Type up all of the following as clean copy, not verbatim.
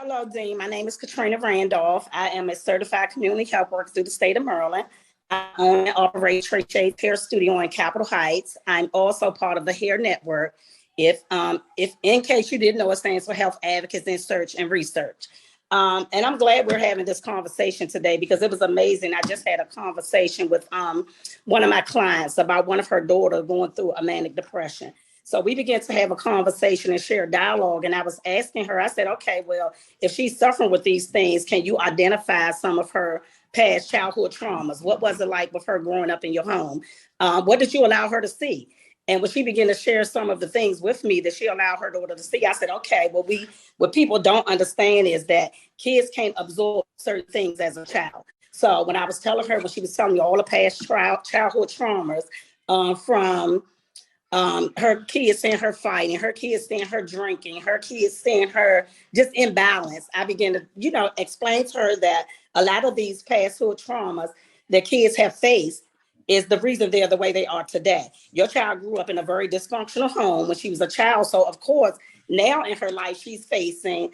Hello, Dean. My name is Katrina Randolph. I am a certified community health worker through the state of Maryland. I own and operate Trey Shades Hair Studio in Capitol Heights. I'm also part of the Hair Network. If in case you didn't know, it stands for Health Advocates in Search and Research. And I'm glad we're having this conversation today because it was amazing. I just had a conversation with one of my clients about one of her daughters going through a manic depression. So we began to have a conversation and share dialogue. And I was asking her, I said, okay, well, if she's suffering with these things, can you identify some of her past childhood traumas? What was it like with her growing up in your home? What did you allow her to see? And when she began to share some of the things with me that she allowed her daughter to see, I said, okay, what people don't understand is that kids can't absorb certain things as a child. So when I was telling her, when she was telling me all the past childhood traumas from her kids seeing her fighting, her kids seeing her drinking, her kids seeing her just imbalance, I began to, explain to her that a lot of these past traumas that kids have faced is the reason they're the way they are today. Your child grew up in a very dysfunctional home when she was a child. So of course, now in her life, she's facing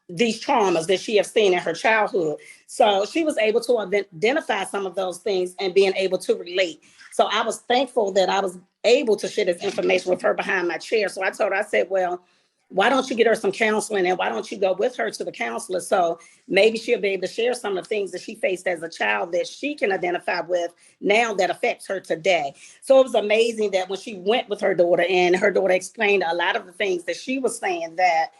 these traumas that she has seen in her childhood. So she was able to identify some of those things and being able to relate. So I was thankful that I was able to share this information with her behind my chair. So I told her, I said, well, why don't you get her some counseling and why don't you go with her to the counselor? So maybe she'll be able to share some of the things that she faced as a child that she can identify with now that affects her today. So it was amazing that when she went with her daughter and her daughter explained a lot of the things that she was saying that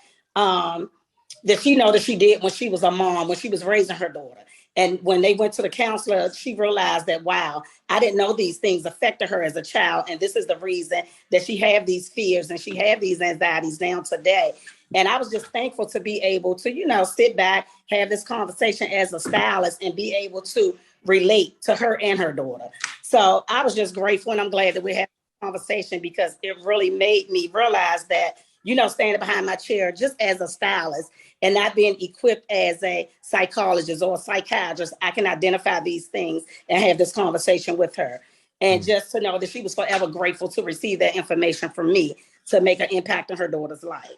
she know that she did when she was a mom, when she was raising her daughter. And when they went to the counselor, she realized that, wow, I didn't know these things affected her as a child. And this is the reason that she had these fears and she had these anxieties now today. And I was just thankful to be able to, sit back, have this conversation as a stylist and be able to relate to her and her daughter. So I was just grateful and I'm glad that we had a conversation because it really made me realize that, standing behind my chair just as a stylist and not being equipped as a psychologist or a psychiatrist, I can identify these things and have this conversation with her. And just to know that she was forever grateful to receive that information from me to make an impact on her daughter's life.